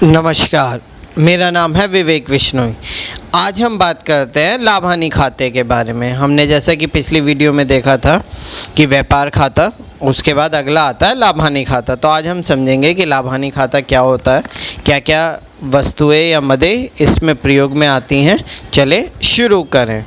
नमस्कार, मेरा नाम है विवेक विश्नोई। आज हम बात करते हैं लाभ हानि खाते के बारे में। हमने जैसा कि पिछली वीडियो में देखा था कि व्यापार खाता, उसके बाद अगला आता है लाभ हानि खाता। तो आज हम समझेंगे कि लाभ हानि खाता क्या होता है, क्या क्या वस्तुएं या मदें इसमें प्रयोग में आती हैं। चले शुरू करें।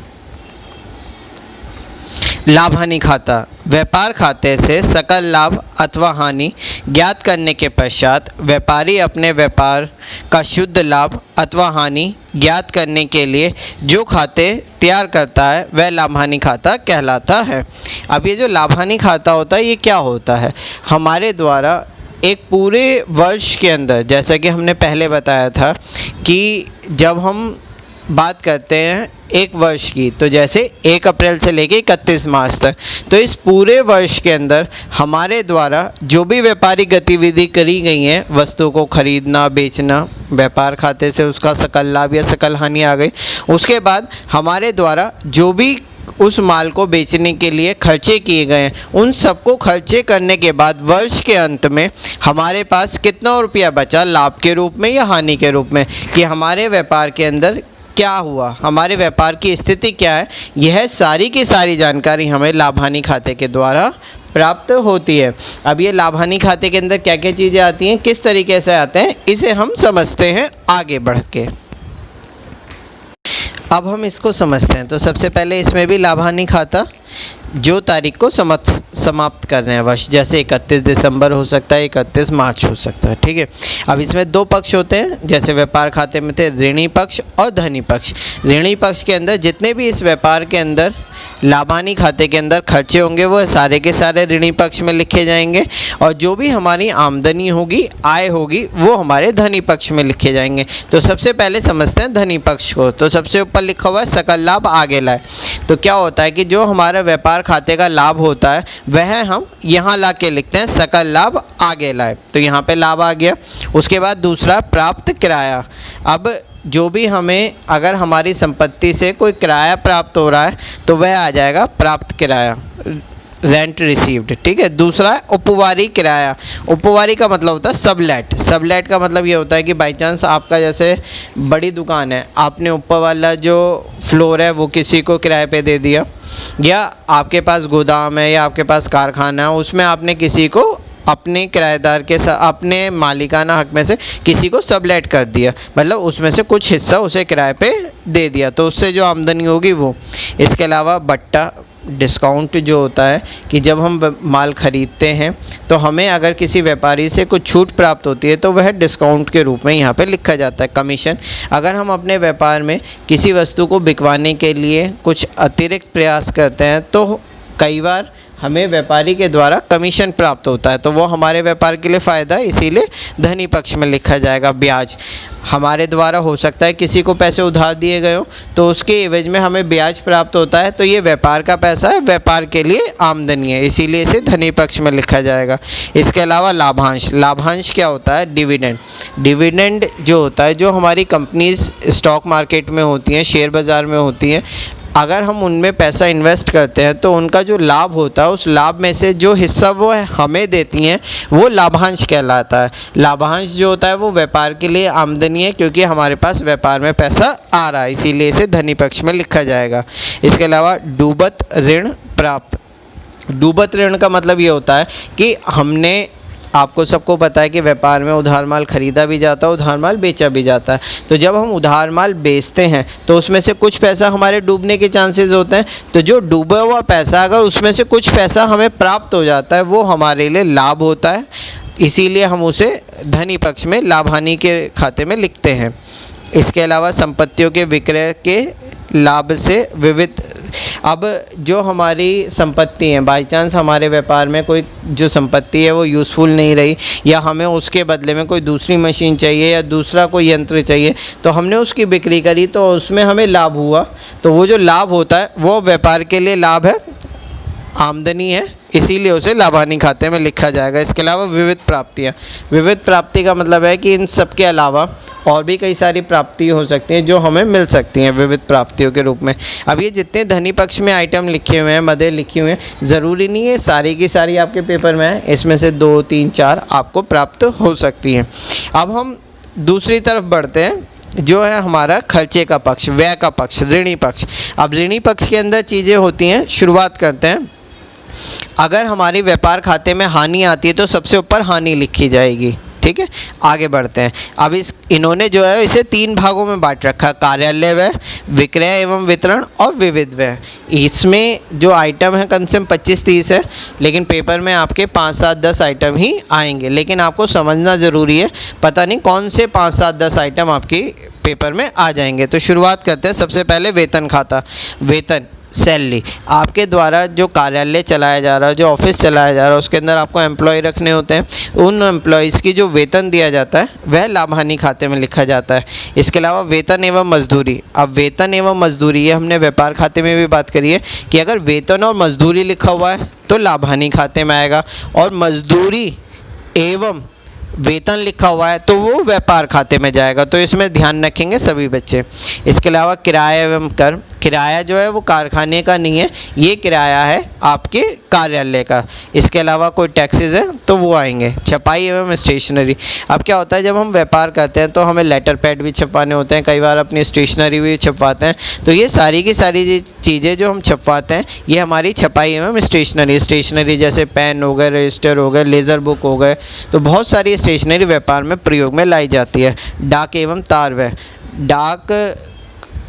लाभ हानि खाता व्यापार खाते से सकल लाभ अथवा हानि ज्ञात करने के पश्चात व्यापारी अपने व्यापार का शुद्ध लाभ अथवा हानि ज्ञात करने के लिए जो खाते तैयार करता है वह लाभ हानि खाता कहलाता है। अब ये जो लाभ हानि खाता होता है ये क्या होता है? हमारे द्वारा एक पूरे वर्ष के अंदर, जैसा कि हमने पहले बताया था कि जब हम बात करते हैं एक वर्ष की, तो जैसे 1 अप्रैल से लेके 31 मार्च तक, तो इस पूरे वर्ष के अंदर हमारे द्वारा जो भी व्यापारिक गतिविधि करी गई हैं, वस्तु को खरीदना बेचना, व्यापार खाते से उसका सकल लाभ या सकल हानि आ गई। उसके बाद हमारे द्वारा जो भी उस माल को बेचने के लिए खर्चे किए गए हैं, उन सबको खर्चे करने के बाद वर्ष के अंत में हमारे पास कितना रुपया बचा लाभ के रूप में या हानि के रूप में, कि हमारे व्यापार के अंदर क्या हुआ, हमारे व्यापार की स्थिति क्या है, यह सारी की सारी जानकारी हमें लाभ हानि खाते के द्वारा प्राप्त होती है। अब ये लाभ हानि खाते के अंदर क्या क्या चीज़ें आती हैं, किस तरीके से आते हैं, इसे हम समझते हैं आगे बढ़ के। अब हम इसको समझते हैं। तो सबसे पहले इसमें भी लाभ हानि खाता जो तारीख को समाप्त कर रहे हैं वर्ष, जैसे 31 दिसंबर हो सकता है, 31 मार्च हो सकता है, ठीक है। अब इसमें 2 पक्ष होते हैं, जैसे व्यापार खाते में थे ऋणी पक्ष और धनी पक्ष। ऋणी पक्ष के अंदर जितने भी इस व्यापार के अंदर लाभ हानि खाते के अंदर खर्चे होंगे वो सारे के सारे ऋणी पक्ष में लिखे जाएंगे, और जो भी हमारी आमदनी होगी, आय होगी, वो हमारे धनी पक्ष में लिखे जाएंगे। तो सबसे पहले समझते हैं धनी पक्ष को। तो सबसे ऊपर लिखा हुआ है सकल लाभ आगे लाए। तो क्या होता है कि जो हमारा व्यापार खाते का लाभ होता है वह हम यहाँ ला के लिखते हैं सकल लाभ आगे लाए। तो यहाँ पे लाभ आ गया। उसके बाद दूसरा प्राप्त किराया। अब जो भी हमें, अगर हमारी संपत्ति से कोई किराया प्राप्त हो रहा है तो वह आ जाएगा प्राप्त किराया, रेंट रिसीव्ड, ठीक है। दूसरा है उपवारी किराया। उपवारी का मतलब होता है सबलेट। सबलेट का मतलब ये होता है कि बाई चांस आपका जैसे बड़ी दुकान है, आपने ऊपर वाला जो फ्लोर है वो किसी को किराए पे दे दिया, या आपके पास गोदाम है या आपके पास कारखाना है, उसमें आपने किसी को अपने किराएदार के साथ अपने मालिकाना हक में से किसी को सबलेट कर दिया, मतलब उसमें से कुछ हिस्सा उसे किराए पे दे दिया, तो उससे जो आमदनी होगी वो। इसके अलावा बट्टा डिस्काउंट जो होता है कि जब हम माल खरीदते हैं तो हमें अगर किसी व्यापारी से कुछ छूट प्राप्त होती है तो वह डिस्काउंट के रूप में यहाँ पे लिखा जाता है। कमीशन, अगर हम अपने व्यापार में किसी वस्तु को बिकवाने के लिए कुछ अतिरिक्त प्रयास करते हैं तो कई बार हमें व्यापारी के द्वारा कमीशन प्राप्त होता है, तो वो हमारे व्यापार के लिए फ़ायदा है, इसीलिए धनी पक्ष में लिखा जाएगा। ब्याज, हमारे द्वारा हो सकता है किसी को पैसे उधार दिए गए हो तो उसके एवज में हमें ब्याज प्राप्त होता है, तो ये व्यापार का पैसा है, व्यापार के लिए आमदनी है, इसीलिए इसे धनी पक्ष में लिखा जाएगा। इसके अलावा लाभांश। लाभांश क्या होता है? डिविडेंड। डिविडेंड जो होता है, जो हमारी कंपनीज स्टॉक मार्केट में होती हैं, शेयर बाज़ार में होती हैं, अगर हम उनमें पैसा इन्वेस्ट करते हैं तो उनका जो लाभ होता है, उस लाभ में से जो हिस्सा वो हमें देती हैं वो लाभांश कहलाता है। लाभांश जो होता है वो व्यापार के लिए आमदनी है, क्योंकि हमारे पास व्यापार में पैसा आ रहा है, इसीलिए इसे धनी पक्ष में लिखा जाएगा। इसके अलावा डूबत ऋण प्राप्त। डूबत ऋण का मतलब ये होता है कि हमने, आपको सबको पता है कि व्यापार में उधार माल खरीदा भी जाता है, उधार माल बेचा भी जाता है। तो जब हम उधार माल बेचते हैं तो उसमें से कुछ पैसा हमारे डूबने के चांसेस होते हैं, तो जो डूबा हुआ पैसा, अगर उसमें से कुछ पैसा हमें प्राप्त हो जाता है वो हमारे लिए लाभ होता है, इसीलिए हम उसे धनी पक्ष में लाभ हानि के खाते में लिखते हैं। इसके अलावा संपत्तियों के विक्रय के लाभ से विविध। अब जो हमारी संपत्ति है, बाई चांस हमारे व्यापार में कोई जो संपत्ति है वो यूज़फुल नहीं रही, या हमें उसके बदले में कोई दूसरी मशीन चाहिए या दूसरा कोई यंत्र चाहिए, तो हमने उसकी बिक्री करी तो उसमें हमें लाभ हुआ, तो वो जो लाभ होता है वो व्यापार के लिए लाभ है, आमदनी है, इसीलिए उसे लाभ हानि खाते में लिखा जाएगा। इसके अलावा विविध प्राप्तियाँ। विविध प्राप्ति का मतलब है कि इन सब के अलावा और भी कई सारी प्राप्ति हो सकती हैं जो हमें मिल सकती हैं विविध प्राप्तियों के रूप में। अब ये जितने धनी पक्ष में आइटम लिखे हुए हैं, मदें लिखी हुई हैं, ज़रूरी नहीं है सारी की सारी आपके पेपर में है, इसमें से 2, 3, 4 आपको प्राप्त हो सकती हैं। अब हम दूसरी तरफ बढ़ते हैं, जो है हमारा खर्चे का पक्ष, व्यय का पक्ष, ऋणी पक्ष। अब ऋणी पक्ष के अंदर चीज़ें होती हैं, शुरुआत करते हैं। अगर हमारी व्यापार खाते में हानि आती है तो सबसे ऊपर हानि लिखी जाएगी, ठीक है। आगे बढ़ते हैं। अब इन्होंने जो है इसे 3 भागों में बांट रखा, कार्यालय व्यय, विक्रय एवं वितरण और विविध व्यय। इसमें जो आइटम है कम से कम 25-30 है, लेकिन पेपर में आपके 5, 7, 10 आइटम ही आएंगे, लेकिन आपको समझना ज़रूरी है, पता नहीं कौन से 5, 7, 10 आइटम आपकी पेपर में आ जाएंगे। तो शुरुआत करते हैं। सबसे पहले वेतन खाता। वेतन, सैलरी, आपके द्वारा जो कार्यालय चलाया जा रहा है, जो ऑफिस चलाया जा रहा है, उसके अंदर आपको एम्प्लॉय रखने होते हैं। उन एम्प्लॉयज़ की जो वेतन दिया जाता है वह लाभ हानि खाते में लिखा जाता है। इसके अलावा वेतन एवं मजदूरी। अब वेतन एवं मजदूरी, ये हमने व्यापार खाते में भी बात करी है कि अगर वेतन और मजदूरी लिखा हुआ है तो लाभ हानि खाते में आएगा, और मजदूरी एवं वेतन लिखा हुआ है तो वो व्यापार खाते में जाएगा। तो इसमें ध्यान रखेंगे सभी बच्चे। इसके अलावा किराया एवं कर। किराया जो है वो कारखाने का नहीं है, ये किराया है आपके कार्यालय का। इसके अलावा कोई टैक्सेस है तो वो आएंगे। छपाई एवं स्टेशनरी। अब क्या होता है, जब हम व्यापार करते हैं तो हमें लेटर पैड भी छपवाने होते हैं, कई बार अपनी स्टेशनरी भी छपवाते हैं। तो ये सारी की सारी चीज़ें जो हम छपवाते हैं ये हमारी छपाई एवं स्टेशनरी जैसे पेन हो गए, रजिस्टर हो गए, लेज़र बुक हो गए, तो बहुत सारी स्टेशनरी व्यापार में प्रयोग में लाई जाती है। डाक एवं तार व्यय। डाक,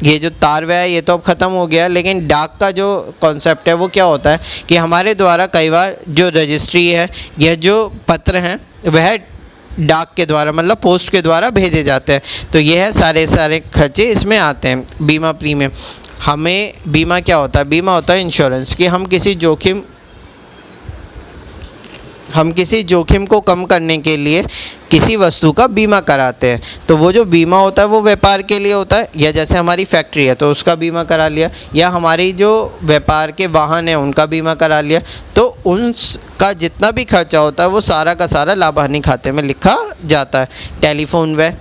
ये जो तार व्यय है ये तो अब ख़त्म हो गया, लेकिन डाक का जो कॉन्सेप्ट है वो क्या होता है कि हमारे द्वारा कई बार जो रजिस्ट्री है या जो पत्र हैं वह डाक के द्वारा, मतलब पोस्ट के द्वारा भेजे जाते हैं। तो यह है सारे खर्चे इसमें आते हैं। बीमा प्रीमियम। हमें बीमा क्या होता है? बीमा होता है इंश्योरेंस, कि हम किसी जोखिम को कम करने के लिए किसी वस्तु का बीमा कराते हैं। तो वो जो बीमा होता है वो व्यापार के लिए होता है, या जैसे हमारी फैक्ट्री है तो उसका बीमा करा लिया, या हमारी जो व्यापार के वाहन है उनका बीमा करा लिया। तो उनका जितना भी खर्चा होता है वो सारा का सारा लाभ हानि खाते में लिखा जाता है। टेलीफोन व्यय।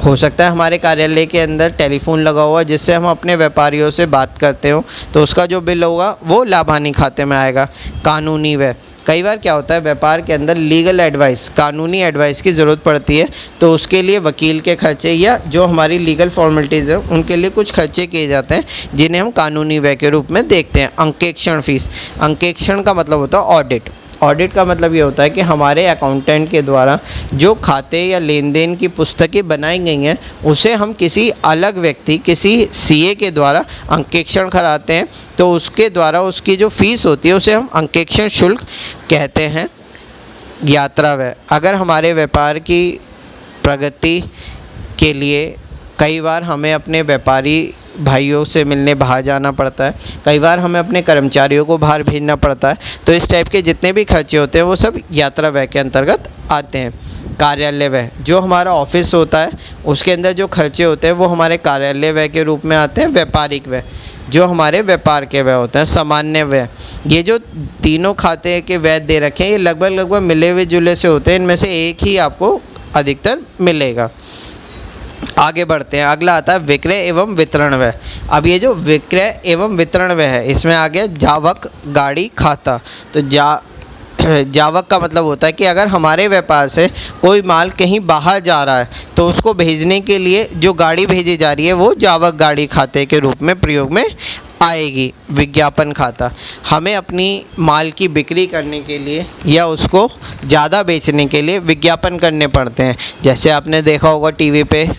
हो सकता है हमारे कार्यालय के अंदर टेलीफोन लगा हुआ जिससे हम अपने व्यापारियों से बात करते हो, तो उसका जो बिल होगा वो लाभ हानि खाते में आएगा। कानूनी व्यय। कई बार क्या होता है व्यापार के अंदर लीगल एडवाइस, कानूनी एडवाइस की ज़रूरत पड़ती है, तो उसके लिए वकील के खर्चे या जो हमारी लीगल फॉर्मेलिटीज़ है उनके लिए कुछ खर्चे किए जाते हैं, जिन्हें हम कानूनी व्यय के रूप में देखते हैं। अंकेक्षण फीस। अंकेक्षण का मतलब होता है ऑडिट। ऑडिट का मतलब ये होता है कि हमारे अकाउंटेंट के द्वारा जो खाते या लेन देन की पुस्तकें बनाई गई हैं उसे हम किसी अलग व्यक्ति, किसी सीए के द्वारा अंकेक्षण कराते हैं, तो उसके द्वारा उसकी जो फीस होती है उसे हम अंकेक्षण शुल्क कहते हैं। यात्रा व्यय। अगर हमारे व्यापार की प्रगति के लिए कई बार हमें अपने व्यापारी भाइयों से मिलने बाहर जाना पड़ता है, कई बार हमें अपने कर्मचारियों को बाहर भेजना पड़ता है, तो इस टाइप के जितने भी खर्चे होते हैं वो सब यात्रा व्यय के अंतर्गत आते हैं। कार्यालय व्यय। जो हमारा ऑफिस होता है उसके अंदर जो खर्चे होते हैं वो हमारे कार्यालय व्यय के रूप में आते हैं। व्यापारिक व्यय, जो हमारे व्यापार के व्यय होते हैं। सामान्य व्यय। ये जो तीनों खाते के व्यय दे रखे हैं ये लगभग मिले हुए जुले से होते हैं, इनमें से एक ही आपको अधिकतर मिलेगा। आगे बढ़ते हैं। अगला आता है विक्रय एवं वितरण व्यय। अब ये जो विक्रय एवं वितरण व्यय है इसमें आ गया जावक गाड़ी खाता। तो जावक का मतलब होता है कि अगर हमारे व्यापार से कोई माल कहीं बाहर जा रहा है तो उसको भेजने के लिए जो गाड़ी भेजी जा रही है वो जावक गाड़ी खाते के रूप में प्रयोग में आएगी। विज्ञापन खाता। हमें अपनी माल की बिक्री करने के लिए या उसको ज़्यादा बेचने के लिए विज्ञापन करने पड़ते हैं। जैसे आपने देखा होगा टीवी पे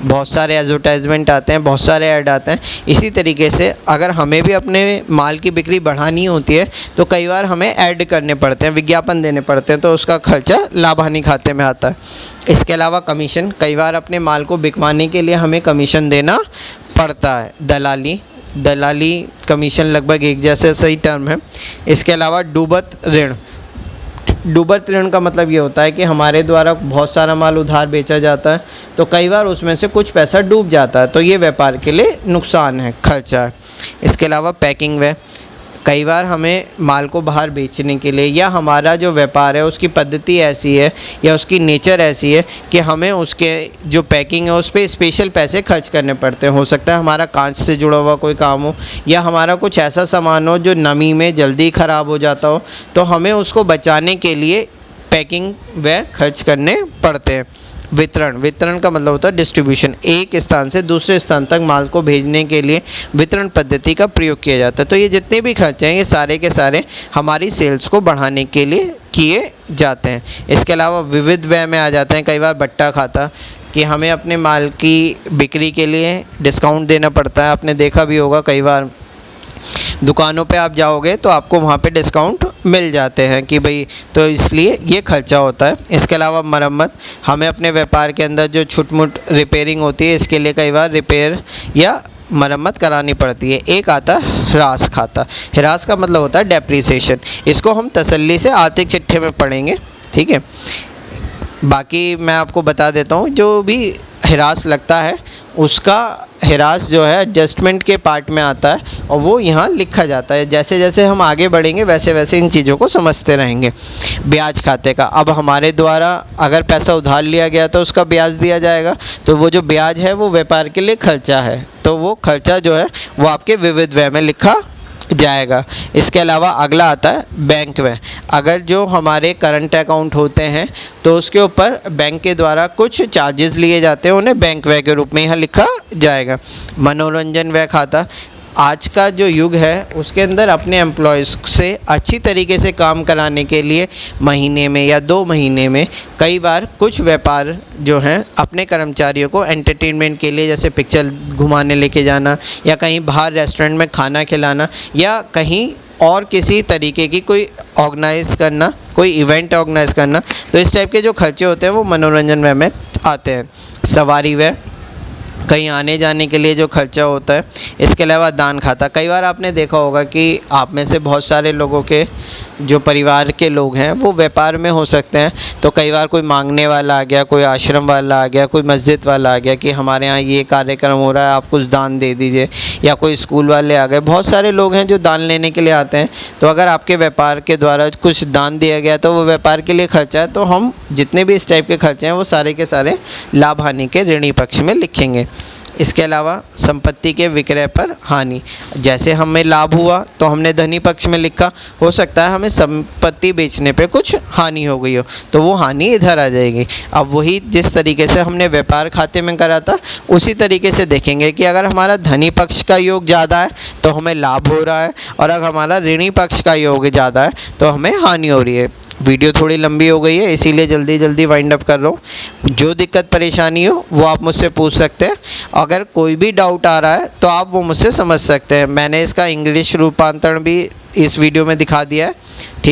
बहुत सारे एडवर्टाइजमेंट आते हैं, बहुत सारे ऐड आते हैं। इसी तरीके से अगर हमें भी अपने माल की बिक्री बढ़ानी होती है तो कई बार हमें ऐड करने पड़ते हैं, विज्ञापन देने पड़ते हैं, तो उसका खर्चा लाभ हानि खाते में आता है। इसके अलावा कमीशन। कई बार अपने माल को बिकवाने के लिए हमें कमीशन देना पड़ता है। दलाली कमीशन लगभग एक जैसे सही टर्म है। इसके अलावा डूबत ऋण। डूबत ऋण का मतलब ये होता है कि हमारे द्वारा बहुत सारा माल उधार बेचा जाता है तो कई बार उसमें से कुछ पैसा डूब जाता है, तो ये व्यापार के लिए नुकसान है, खर्चा है। इसके अलावा पैकिंग व्यय। कई बार हमें माल को बाहर बेचने के लिए या हमारा जो व्यापार है उसकी पद्धति ऐसी है या उसकी नेचर ऐसी है कि हमें उसके जो पैकिंग है उस पर स्पेशल पैसे खर्च करने पड़ते हैं। हो सकता है हमारा कांच से जुड़ा हुआ कोई काम हो या हमारा कुछ ऐसा सामान हो जो नमी में जल्दी ख़राब हो जाता हो, तो हमें उसको बचाने के लिए पैकिंग व्यय खर्च करने पड़ते हैं। वितरण, वितरण का मतलब होता है डिस्ट्रीब्यूशन, एक स्थान से दूसरे स्थान तक माल को भेजने के लिए वितरण पद्धति का प्रयोग किया जाता है। तो ये जितने भी खर्चे हैं ये सारे के सारे हमारी सेल्स को बढ़ाने के लिए किए जाते हैं। इसके अलावा विविध व्यय में आ जाते हैं कई बार बट्टा खाता, कि हमें अपने माल की बिक्री के लिए डिस्काउंट देना पड़ता है। आपने देखा भी होगा कई बार दुकानों पे आप जाओगे तो आपको वहाँ पे डिस्काउंट मिल जाते हैं कि भाई, तो इसलिए ये खर्चा होता है। इसके अलावा मरम्मत, हमें अपने व्यापार के अंदर जो छुटमुट रिपेयरिंग होती है इसके लिए कई बार रिपेयर या मरम्मत करानी पड़ती है। एक आता है ह्रास खाता, ह्रास का मतलब होता है डेप्रिसिएशन। इसको हम तसल्ली से आर्थिक चिट्ठे में पढ़ेंगे, ठीक है। बाकी मैं आपको बता देता हूँ, जो भी ह्रास लगता है उसका ह्रास जो है एडजस्टमेंट के पार्ट में आता है और वो यहाँ लिखा जाता है। जैसे जैसे हम आगे बढ़ेंगे वैसे वैसे इन चीज़ों को समझते रहेंगे। ब्याज खाते का, अब हमारे द्वारा अगर पैसा उधार लिया गया तो उसका ब्याज दिया जाएगा, तो वो जो ब्याज है वो व्यापार के लिए खर्चा है, तो वो खर्चा जो है वो आपके विविध व्यय में लिखा जाएगा। इसके अलावा अगला आता है बैंक व्यय। अगर जो हमारे करंट अकाउंट होते हैं तो उसके ऊपर बैंक के द्वारा कुछ चार्जेस लिए जाते हैं, उन्हें बैंक व्यय के रूप में यहाँ लिखा जाएगा। मनोरंजन व्यय खाता, आज का जो युग है उसके अंदर अपने एम्प्लॉयज़ से अच्छी तरीके से काम कराने के लिए महीने में या 2 महीने में कई बार कुछ व्यापार जो हैं अपने कर्मचारियों को एंटरटेनमेंट के लिए, जैसे पिक्चर घुमाने लेके जाना या कहीं बाहर रेस्टोरेंट में खाना खिलाना या कहीं और किसी तरीके की कोई ऑर्गेनाइज़ करना, कोई इवेंट ऑर्गेनाइज़ करना, तो इस टाइप के जो खर्चे होते हैं वो मनोरंजन व्यय में आते हैं। सवारी व्यय, कहीं आने जाने के लिए जो खर्चा होता है। इसके अलावा दान खाता, कई बार आपने देखा होगा कि आप में से बहुत सारे लोगों के जो परिवार के लोग हैं वो व्यापार में हो सकते हैं, तो कई बार कोई मांगने वाला आ गया, कोई आश्रम वाला आ गया, कोई मस्जिद वाला आ गया कि हमारे यहाँ ये कार्यक्रम हो रहा है, आप कुछ दान दे दीजिए, या कोई स्कूल वाले आ गए। बहुत सारे लोग हैं जो दान लेने के लिए आते हैं, तो अगर आपके व्यापार के द्वारा कुछ दान दिया गया तो वो व्यापार के लिए खर्चा है, तो हम जितने भी इस टाइप के खर्चे हैं वो सारे के सारे लाभ हानि के ऋणी पक्ष में लिखेंगे। इसके अलावा संपत्ति के विक्रय पर हानि, जैसे हमें लाभ हुआ तो हमने धनी पक्ष में लिखा, हो सकता है हमें संपत्ति बेचने पे कुछ हानि हो गई हो तो वो हानि इधर आ जाएगी। अब वही जिस तरीके से हमने व्यापार खाते में करा था उसी तरीके से देखेंगे कि अगर हमारा धनी पक्ष का योग ज़्यादा है तो हमें लाभ हो रहा है, और अगर हमारा ऋणी पक्ष का योग ज़्यादा है तो हमें हानि हो रही है। वीडियो थोड़ी लंबी हो गई है इसीलिए जल्दी जल्दी वाइंड अप कर रहा हूँ। जो दिक्कत परेशानी हो वो आप मुझसे पूछ सकते हैं, अगर कोई भी डाउट आ रहा है तो आप वो मुझसे समझ सकते हैं। मैंने इसका इंग्लिश रूपांतरण भी इस वीडियो में दिखा दिया है, ठीक।